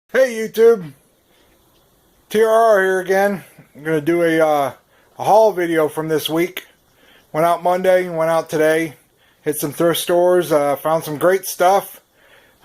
Hey YouTube, TRR here again. I'm going to do a haul video from this week. Went out Monday, went out today, hit some thrift stores, found some great stuff.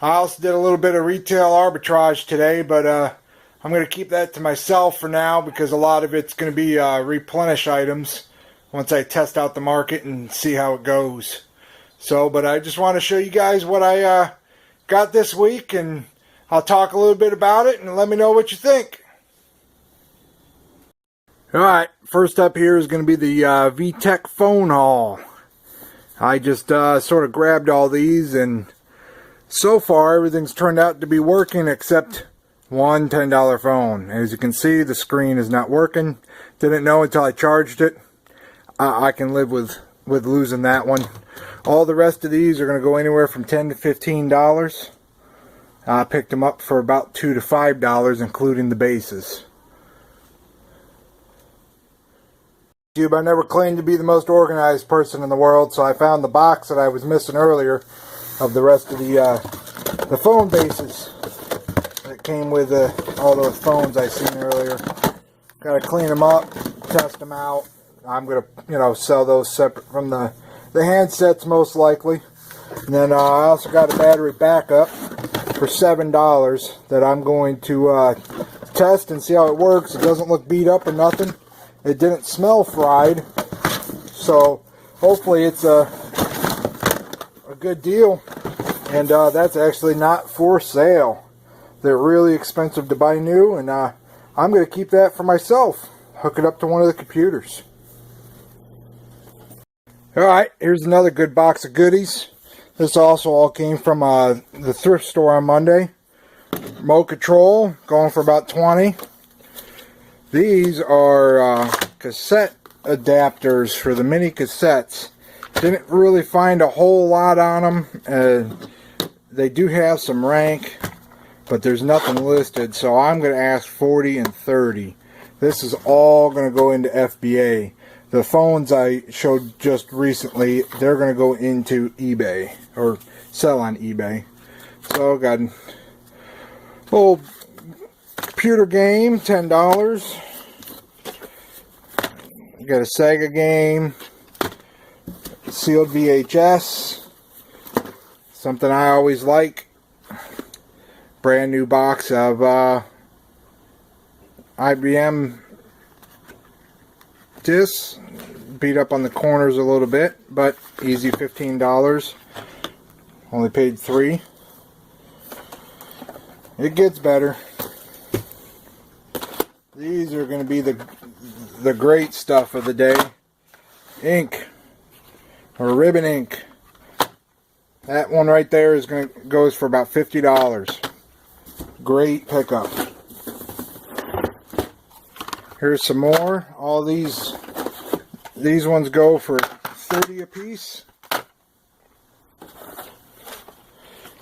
I also did a little bit of retail arbitrage today, but I'm going to keep that to myself for now because a lot of it's going to be replenish items once I test out the market and see how it goes. But I just want to show you guys what I got this week, and I'll talk a little bit about it and let me know what you think. Alright, first up here is going to be the VTech phone haul. I just sort of grabbed all these, and so far everything's turned out to be working except one $10 phone. As you can see, the screen is not working. Didn't know until I charged it. I can live with losing that one. All the rest of these are going to go anywhere from $10 to $15. I picked them up for about $2 to $5, including the bases. I never claimed to be the most organized person in the world, so I found the box that I was missing earlier of the rest of the phone bases that came with all those phones I seen earlier. Got to clean them up, test them out. I'm gonna, sell those separate from the handsets most likely. And then I also got a battery backup for $7 that I'm going to test and see how it works. It doesn't look beat up or nothing. It didn't smell fried, so hopefully it's a good deal. And that's actually not for sale. They're really expensive to buy new, and I'm going to keep that for myself. Hook it up to one of the computers. Alright, here's another good box of goodies. This also all came from the thrift store on Monday. Remote control, going for about $20. These are cassette adapters for the mini cassettes. Didn't really find a whole lot on them. They do have some rank, but there's nothing listed, so I'm going to ask $40 and $30. This is all going to go into FBA. The phones I showed just recently, they're going to go into eBay, or sell on eBay. So, got a little computer game, $10. Got a Sega game, sealed VHS, something I always like. Brand new box of IBM discs, beat up on the corners a little bit, but easy $15. Only paid $3. It gets better. These are going to be the great stuff of the day. Ink, or ribbon ink. That one right there is goes for about $50. Great pickup. Here's some more. All these ones go for $30 a piece.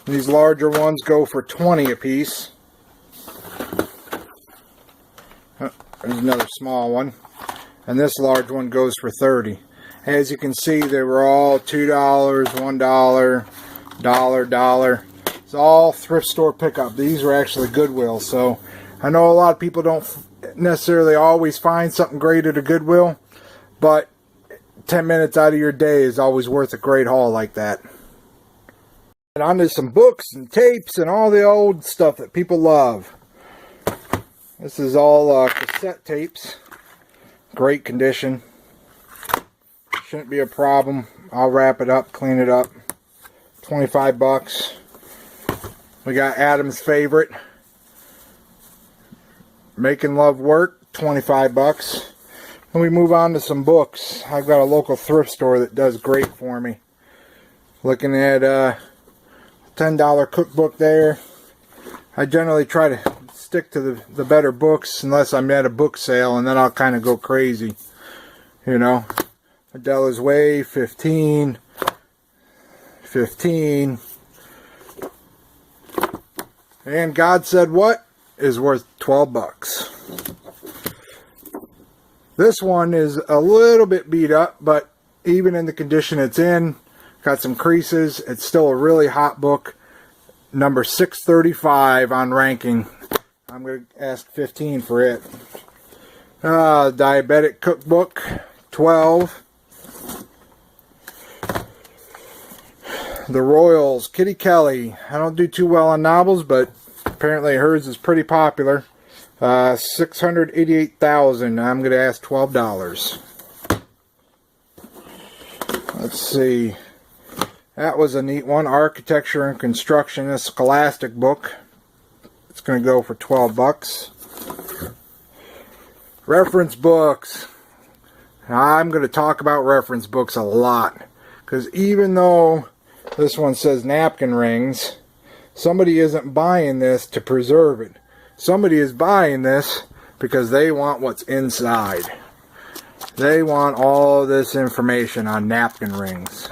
These larger ones go for $20 a piece. There's another small one. And this large one goes for $30. As you can see, they were all $2, $1, $1. It's all thrift store pickup. These were actually Goodwill, so I know a lot of people don't necessarily always find something great at a Goodwill, but 10 minutes out of your day is always worth a great haul like that. And on to some books and tapes and all the old stuff that people love. This is all cassette tapes. Great condition. Shouldn't be a problem. I'll wrap it up, clean it up. 25 bucks. We got Adam's favorite, Making Love Work, 25 bucks. And we move on to some books. I've got a local thrift store that does great for me. Looking at a $10 cookbook there. I generally try to stick to the better books unless I'm at a book sale, and then I'll kind of go crazy. Adela's Way, 15. And God Said What is worth 12 bucks. This one is a little bit beat up, but even in the condition it's in, got some creases. It's still a really hot book. Number 635 on ranking. I'm going to ask $15 for it. Diabetic Cookbook, $12. The Royals, Kitty Kelly. I don't do too well on novels, but apparently hers is pretty popular. 688,000. I'm going to ask $12. Let's see. That was a neat one. Architecture and Construction, a Scholastic book. It's going to go for $12. Reference books. I'm going to talk about reference books a lot, because even though this one says napkin rings, somebody isn't buying this to preserve it. Somebody is buying this because they want what's inside. They want all this information on napkin rings.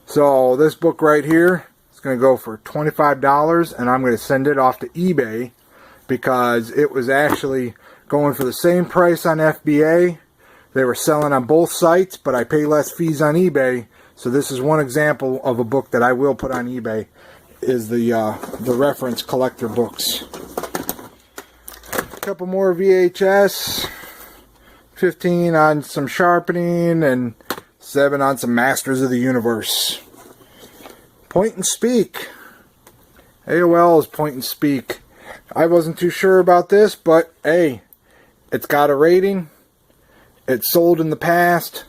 So this book right here is going to go for $25, and I'm going to send it off to eBay because it was actually going for the same price on FBA. They were selling on both sites, but I pay less fees on eBay. So this is one example of a book that I will put on eBay, is the reference collector books. A couple more VHS, 15 on some sharpening, and 7 on some Masters of the Universe. Point and Speak. AOL is Point and Speak. I wasn't too sure about this, but hey, it's got a rating. It's sold in the past.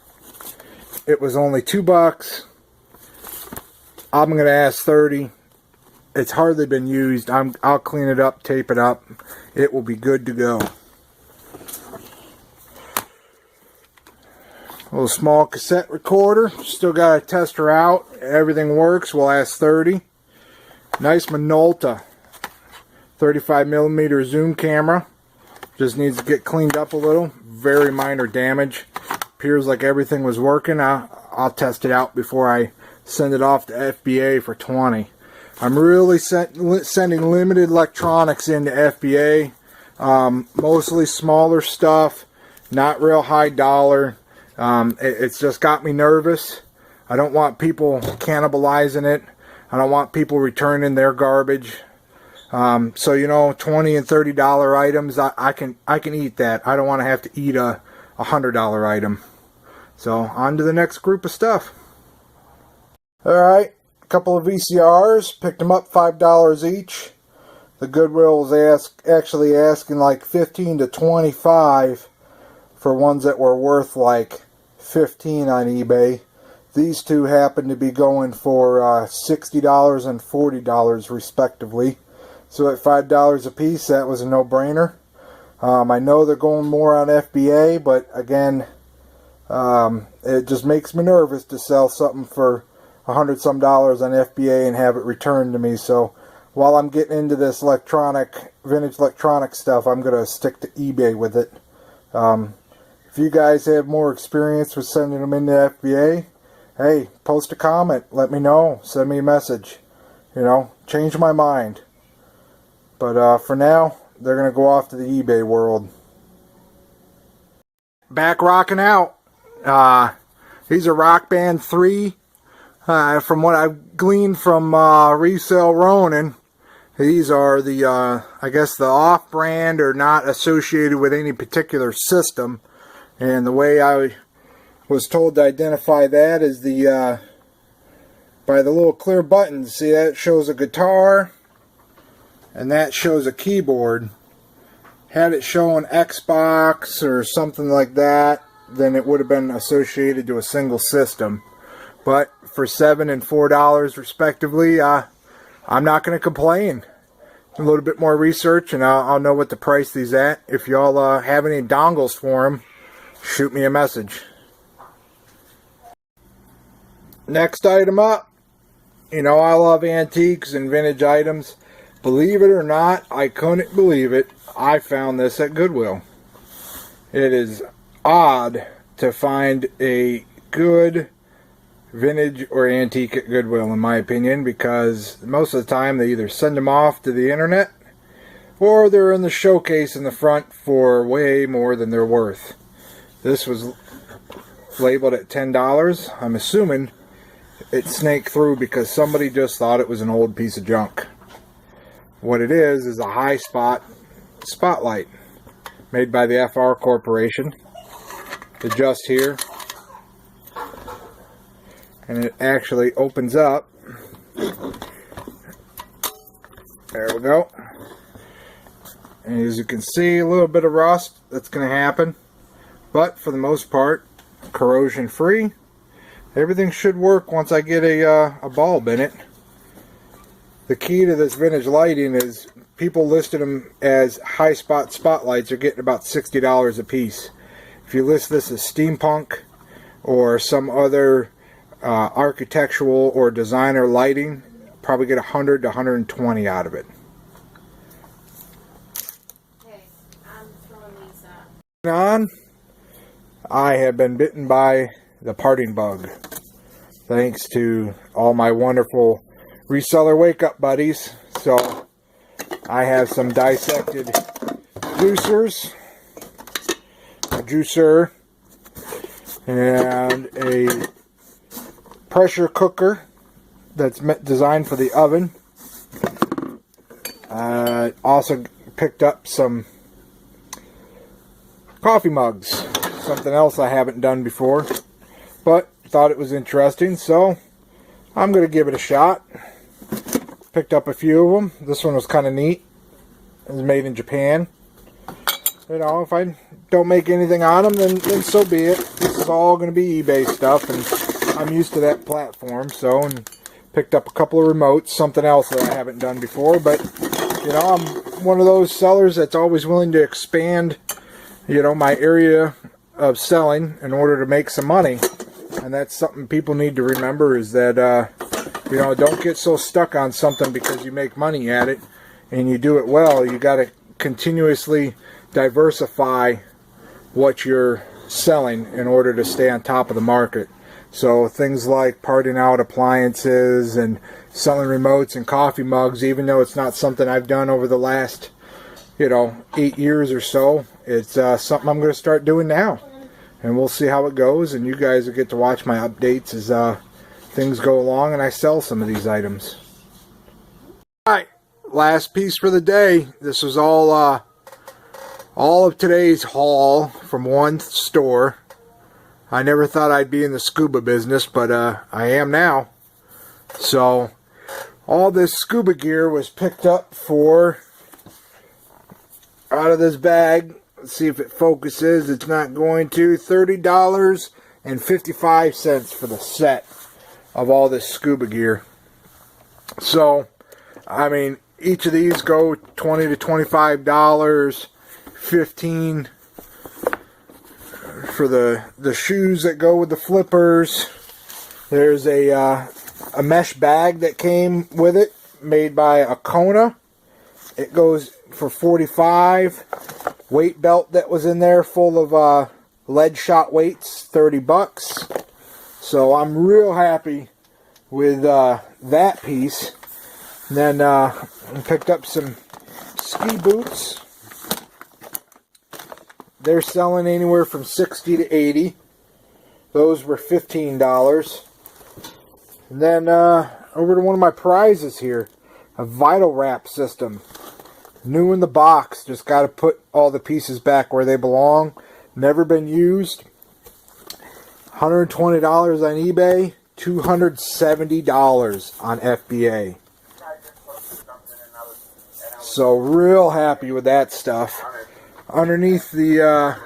It was only $2. I'm going to ask $30. It's hardly been used. I'll clean it up, tape it up. It will be good to go. A little small cassette recorder. Still got to test her out. Everything works. We'll ask $30. Nice Minolta 35mm zoom camera. Just needs to get cleaned up a little. Very minor damage. Appears like everything was working. I'll test it out before I send it off to FBA for $20. I'm really sending limited electronics into FBA. Mostly smaller stuff. Not real high dollar. It's just got me nervous. I don't want people cannibalizing it. I don't want people returning their garbage. So you know, $20 and $30 items, I can eat that. I don't want to have to eat a $100 item. So on to the next group of stuff. Alright, a couple of VCRs, picked them up $5 each. The Goodwill was actually asking like $15 to $25 for ones that were worth like $15 on eBay. These two happen to be going for $60 and $40 respectively. So at $5 a piece, that was a no-brainer. I know they're going more on FBA, but again, it just makes me nervous to sell something for $100 some on FBA and have it returned to me. So while I'm getting into this vintage electronic stuff, I'm going to stick to eBay with it. If you guys have more experience with sending them into FBA, hey, post a comment, let me know, send me a message. You know, change my mind. But for now, they're going to go off to the eBay world. Back rocking out. These are Rock Band 3. From what I've gleaned from Resale Ronin, these are the, I guess the off-brand or not associated with any particular system. And the way I was told to identify that is by the little clear buttons. See, that shows a guitar, and that shows a keyboard. Had it shown Xbox or something like that, then it would have been associated to a single system. But for $7 and $4 respectively, I'm not going to complain. A little bit more research and I'll know what to price these at. If y'all have any dongles for them, shoot me a message. Next item up. You know, I love antiques and vintage items. Believe it or not, I couldn't believe it. I found this at Goodwill. It is odd to find a good vintage or antique at Goodwill, in my opinion, because most of the time they either send them off to the internet or they're in the showcase in the front for way more than they're worth. This was labeled at $10. I'm assuming it snaked through because somebody just thought it was an old piece of junk. What it is a high spot spotlight made by the FR Corporation. Adjust here, and it actually opens up. There we go. And as you can see, a little bit of rust that's going to happen, but for the most part, corrosion free. Everything should work once I get a bulb in it. The key to this vintage lighting is people listed them as high spot spotlights are getting about $60 a piece. If you list this as steampunk or some other architectural or designer lighting, probably get 100 to 120 out of it. Okay, I'm throwing these On, I have been bitten by the parting bug, thanks to all my wonderful reseller wake up buddies. So I have some dissected juicers, a juicer, and a pressure cooker that's designed for the oven. Also picked up some coffee mugs, something else I haven't done before, but thought it was interesting, so I'm going to give it a shot. Picked up a few of them. This one was kind of neat. It was made in Japan. You know, if I don't make anything on them, then so be it. This is all going to be eBay stuff, and I'm used to that platform. So, and picked up a couple of remotes, something else that I haven't done before. But, you know, I'm one of those sellers that's always willing to expand, you know, my area of selling in order to make some money. And that's something people need to remember, is that, you know, don't get so stuck on something because you make money at it and you do it well. You got to continuously diversify what you're selling in order to stay on top of the market. So things like parting out appliances and selling remotes and coffee mugs, even though it's not something I've done over the last, you know, 8 years or so, it's something I'm going to start doing now. And we'll see how it goes, and you guys will get to watch my updates as things go along and I sell some of these items. Alright, last piece for the day. This was all of today's haul from one store. I never thought I'd be in the scuba business, but I am now. So all this scuba gear was picked up for, out of this bag, let's see if it focuses. It's not going to. $30.55 for the set of all this scuba gear. So, I mean, each of these go $20 to $25, $15 for the shoes that go with the flippers. There's a mesh bag that came with it, made by Akona. It goes for $45. Weight belt that was in there, full of lead shot weights, $30. So I'm real happy with that piece. And then I picked up some ski boots. They're selling anywhere from $60 to $80. Those were $15. And then over to one of my prizes here, a Vital Wrap system. New in the box. Just got to put all the pieces back where they belong. Never been used. $120 on eBay. $270 on FBA. So real happy with that stuff. Underneath the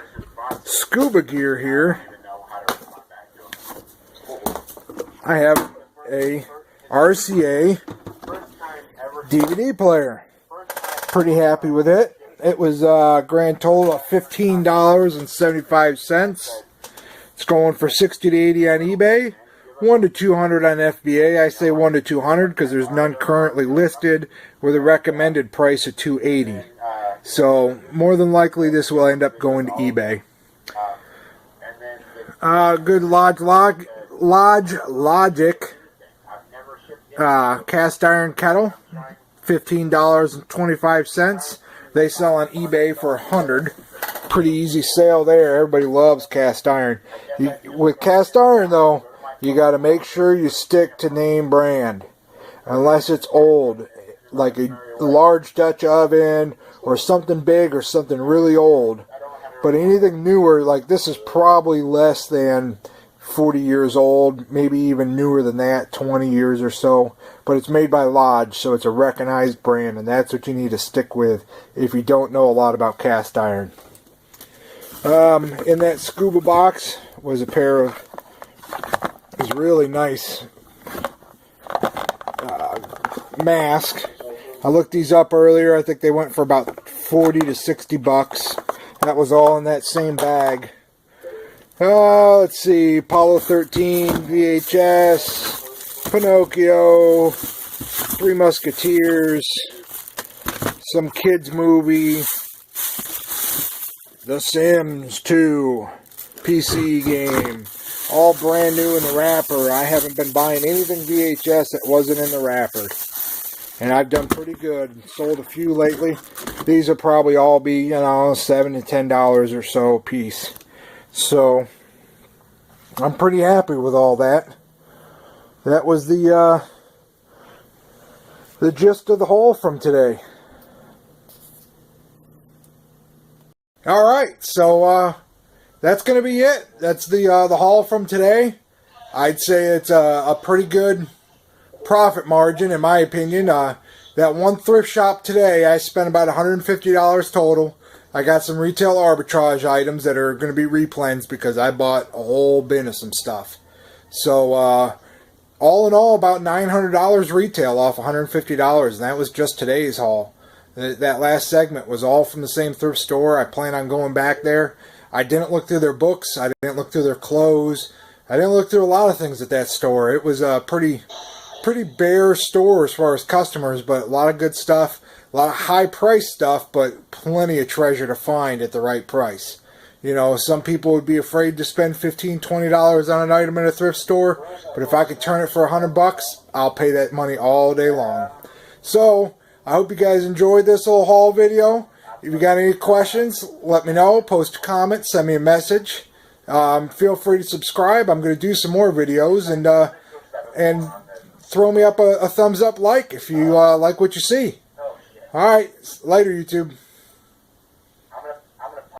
scuba gear here, I have a RCA DVD player. Pretty happy with it. It was a grand total of $15.75. It's going for $60 to $80 on eBay, $100 to $200 on FBA. I say $100 to $200 because there's none currently listed with a recommended price of $280. So more than likely this will end up going to eBay. Good Logic cast iron kettle, $15.25. They sell on eBay for $100. Pretty easy sale there. Everybody loves cast iron. With cast iron though, you got to make sure you stick to name brand, unless it's old, like a large Dutch oven or something big or something really old. But anything newer, like this is probably less than 40 years old, maybe even newer than that, 20 years or so. But it's made by Lodge, so it's a recognized brand, and that's what you need to stick with if you don't know a lot about cast iron. In that scuba box was a pair of these really nice masks. I looked these up earlier. I think they went for about 40 to 60 bucks. That was all in that same bag. Let's see, Apollo 13, VHS, Pinocchio, Three Musketeers, some kids movie, The Sims 2, PC game, all brand new in the wrapper. I haven't been buying anything VHS that wasn't in the wrapper. And I've done pretty good. Sold a few lately. These will probably all be, $7 to $10 or so a piece. So, I'm pretty happy with all that. That was the gist of the haul from today. Alright, so that's going to be it. That's the haul from today. I'd say it's a pretty good profit margin in my opinion. That one thrift shop today, I spent about $150 total. I got some retail arbitrage items that are going to be replenished because I bought a whole bin of some stuff. So, all in all, about $900 retail off $150, and that was just today's haul. That last segment was all from the same thrift store. I plan on going back there. I didn't look through their books. I didn't look through their clothes. I didn't look through a lot of things at that store. It was a pretty bare store as far as customers, but a lot of good stuff. A lot of high-priced stuff, but plenty of treasure to find at the right price. Some people would be afraid to spend $15, $20 on an item in a thrift store, but if I could turn it for $100, I'll pay that money all day long. So, I hope you guys enjoyed this little haul video. If you got any questions, let me know. Post a comment, send me a message. Feel free to subscribe. I'm going to do some more videos, and throw me up a thumbs up like if you like what you see. Alright, later YouTube.